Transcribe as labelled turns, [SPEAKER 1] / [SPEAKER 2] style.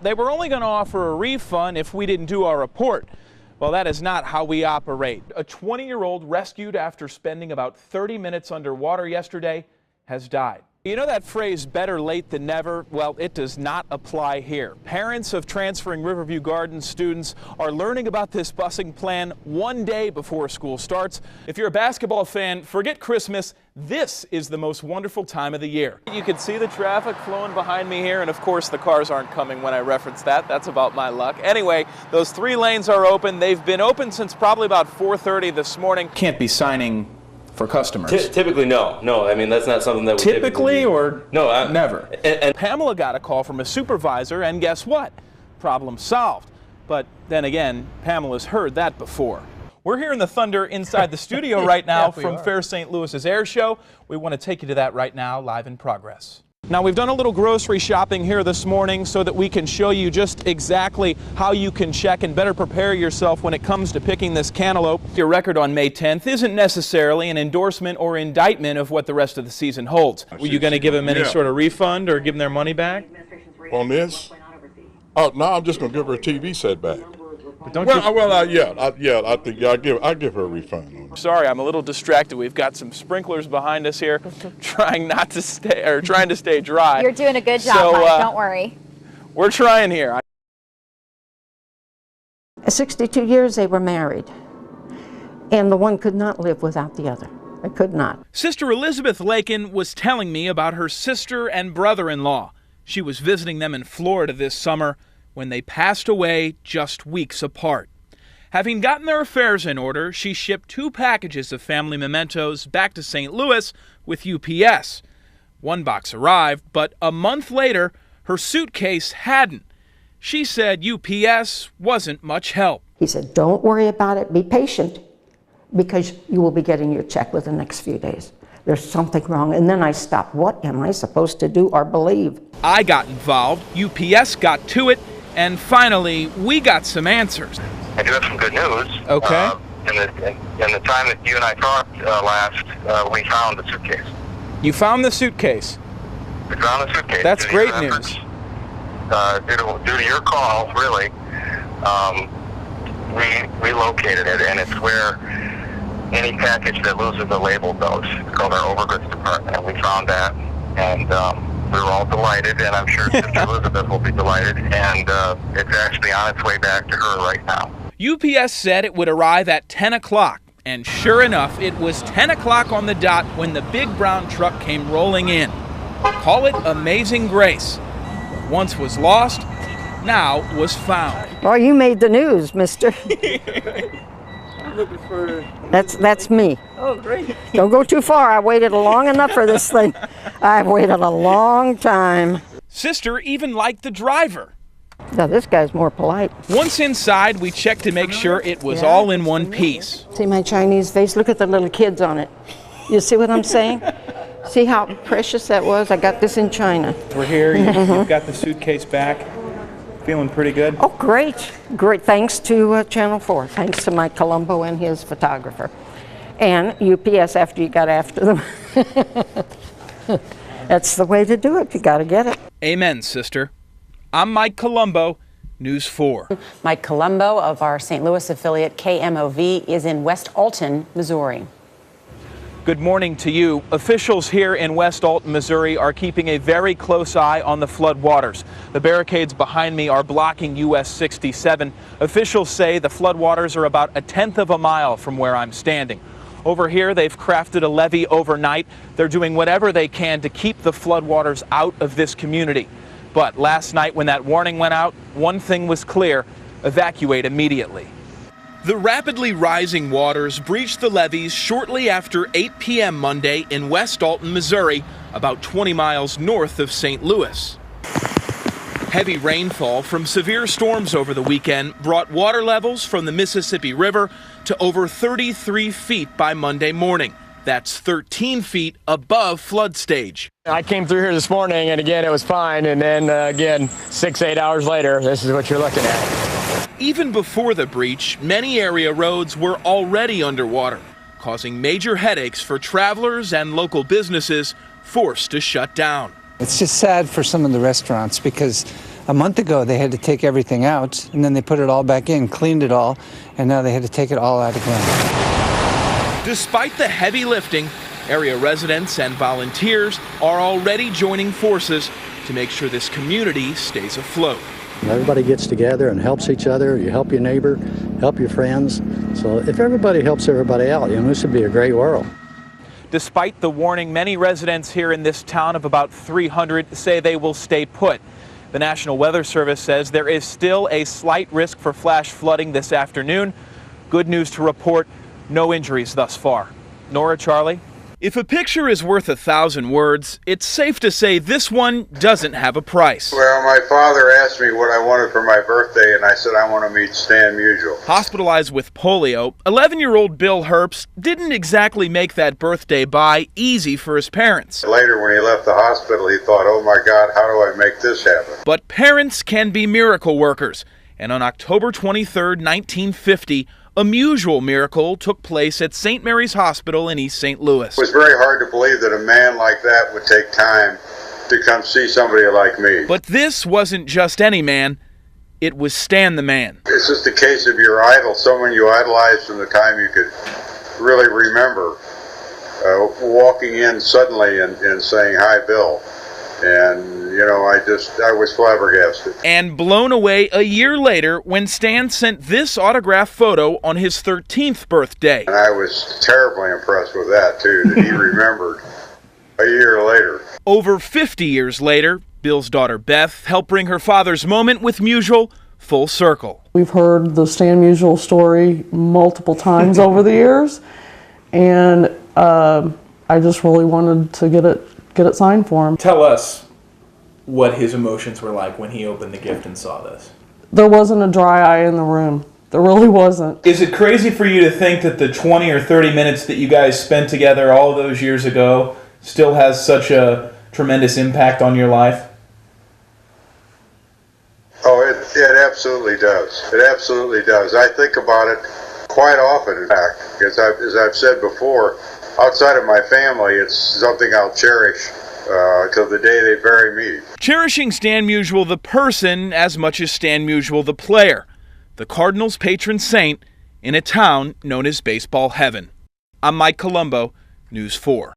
[SPEAKER 1] They were only going to offer a refund if we didn't do our report. Well, that is not how we operate. A 20-year-old rescued after spending about 30 minutes underwater yesterday has died. You know that phrase, better late than never? Well, it does not apply here. Parents of transferring Riverview Gardens students are learning about this busing plan one day before school starts. If you're a basketball fan, forget Christmas. This is the most wonderful time of the year. You can see the traffic flowing behind me here, and of course the cars aren't coming when I reference that. That's about my luck. Anyway, those 3 lanes are open. They've been open since probably about 4:30 this morning. Can't be signing for customers.
[SPEAKER 2] Typically, no. I mean, that's not something that we
[SPEAKER 1] typically or
[SPEAKER 2] no,
[SPEAKER 1] never. And Pamela got a call from a supervisor, and guess what? Problem solved. But then again, Pamela's heard that before. We're hearing the thunder inside the studio right now from Fair St. Louis's air show. We want to take you to that right now, live in progress. Now, we've done a little grocery shopping here this morning so that we can show you just exactly how you can check and better prepare yourself when it comes to picking this cantaloupe. Your record on May 10th isn't necessarily an endorsement or indictment of what the rest of the season holds. Were you going to give them any sort of refund or give them their money back?
[SPEAKER 3] On this? Oh, no, I'm just going to give her a TV set back.
[SPEAKER 1] But don't
[SPEAKER 3] I think I'll give her a refund on it.
[SPEAKER 1] Sorry, I'm a little distracted. We've got some sprinklers behind us here, trying to stay dry.
[SPEAKER 4] You're doing a good job, Mike. Don't worry.
[SPEAKER 1] We're trying here.
[SPEAKER 5] 62 years they were married, and the one could not live without the other. They could not.
[SPEAKER 1] Sister Elizabeth Lakin was telling me about her sister and brother-in-law. She was visiting them in Florida this summer when they passed away just weeks apart. Having gotten their affairs in order, she shipped 2 packages of family mementos back to St. Louis with UPS. 1 box arrived, but a month later, her suitcase hadn't. She said UPS wasn't much help.
[SPEAKER 5] He said, don't worry about it, be patient, because you will be getting your check within the next few days. There's something wrong. And then I stopped. What am I supposed to do or believe?
[SPEAKER 1] I got involved, UPS got to it, and finally, we got some answers.
[SPEAKER 6] I do have some good news.
[SPEAKER 1] Okay.
[SPEAKER 6] In the time that you and I talked last, we found the suitcase.
[SPEAKER 1] You found the suitcase?
[SPEAKER 6] We found the suitcase.
[SPEAKER 1] That's great news.
[SPEAKER 6] Due to your call, really, we located it, and it's where any package that loses the label goes. It's called our overgoods department, and we found that, and we were all delighted, and I'm sure Sister Elizabeth will be delighted, and it's actually on its way back to her right now.
[SPEAKER 1] UPS said it would arrive at 10 o'clock, and sure enough, it was 10 o'clock on the dot when the big brown truck came rolling in. Call it amazing grace. What once was lost, now was found.
[SPEAKER 5] Well, you made the news, mister.
[SPEAKER 1] I'm looking for...
[SPEAKER 5] That's me.
[SPEAKER 1] Oh, great.
[SPEAKER 5] Don't go too far. I waited long enough for this thing. I've waited a long time.
[SPEAKER 1] Sister even liked the driver.
[SPEAKER 5] Now, this guy's more polite.
[SPEAKER 1] Once inside, we checked to make sure it was all in one piece.
[SPEAKER 5] See my Chinese face? Look at the little kids on it. You see what I'm saying? See how precious that was? I got this in China.
[SPEAKER 1] We're here. You've got the suitcase back. Feeling pretty good?
[SPEAKER 5] Oh, great. Great. Thanks to Channel 4. Thanks to Mike Colombo and his photographer. And UPS after you got after them. That's the way to do it. You got to get it.
[SPEAKER 1] Amen, sister. I'm Mike Colombo, News 4.
[SPEAKER 7] Mike Colombo of our St. Louis affiliate KMOV is in West Alton, Missouri.
[SPEAKER 1] Good morning to you. Officials here in West Alton, Missouri are keeping a very close eye on the floodwaters. The barricades behind me are blocking US 67. Officials say the floodwaters are about 1/10 of a mile from where I'm standing. Over here, they've crafted a levee overnight. They're doing whatever they can to keep the floodwaters out of this community. But last night when that warning went out, one thing was clear: evacuate immediately. The rapidly rising waters breached the levees shortly after 8 p.m. Monday in West Alton, Missouri, about 20 miles north of St. Louis. Heavy rainfall from severe storms over the weekend brought water levels from the Mississippi River to over 33 feet by Monday morning. That's 13 feet above flood stage.
[SPEAKER 8] I came through here this morning, and again, it was fine. And then again, 6-8 hours later, this is what you're looking at.
[SPEAKER 1] Even before the breach, many area roads were already underwater, causing major headaches for travelers and local businesses forced to shut down.
[SPEAKER 9] It's just sad for some of the restaurants because A month ago, they had to take everything out, and then they put it all back in, cleaned it all, and now they had to take it all out again.
[SPEAKER 1] Despite the heavy lifting, area residents and volunteers are already joining forces to make sure this community stays afloat.
[SPEAKER 10] Everybody gets together and helps each other. You help your neighbor, help your friends. So if everybody helps everybody out, this would be a great world.
[SPEAKER 1] Despite the warning, many residents here in this town of about 300 say they will stay put. The National Weather Service says there is still a slight risk for flash flooding this afternoon. Good news to report, no injuries thus far. Nora, Charlie? If a picture is worth 1,000 words, it's safe to say this one doesn't have a price.
[SPEAKER 11] Well, my father asked me what I wanted for my birthday, and I said I want to meet Stan Musial.
[SPEAKER 1] Hospitalized with polio, 11-year-old Bill Herbst didn't exactly make that birthday buy easy for his parents.
[SPEAKER 11] Later, when he left the hospital, he thought, oh my God, how do I make this happen?
[SPEAKER 1] But parents can be miracle workers, and on October 23, 1950, a unusual miracle took place at St. Mary's Hospital in East St. Louis.
[SPEAKER 11] It was very hard to believe that a man like that would take time to come see somebody like me.
[SPEAKER 1] But this wasn't just any man, it was Stan the Man.
[SPEAKER 11] It's just a case of your idol, someone you idolized from the time you could really remember, walking in suddenly and saying, hi, Bill. And, I was flabbergasted.
[SPEAKER 1] And blown away a year later when Stan sent this autographed photo on his 13th birthday.
[SPEAKER 11] And I was terribly impressed with that, too, that he remembered a year later.
[SPEAKER 1] Over 50 years later, Bill's daughter Beth helped bring her father's moment with Musial full circle.
[SPEAKER 12] We've heard the Stan Musial story multiple times over the years, and I just really wanted to get it signed for him.
[SPEAKER 1] Tell us what his emotions were like when he opened the gift and saw this.
[SPEAKER 12] There wasn't a dry eye in the room. There really wasn't.
[SPEAKER 1] Is it crazy for you to think that the 20 or 30 minutes that you guys spent together all those years ago still has such a tremendous impact on your life?
[SPEAKER 11] Oh, it absolutely does. It absolutely does. I think about it quite often, in fact, because as I've said before, outside of my family, it's something I'll cherish till the day they bury me.
[SPEAKER 1] Cherishing Stan Musial the person as much as Stan Musial the player, the Cardinals' patron saint in a town known as baseball heaven. I'm Mike Colombo, News 4.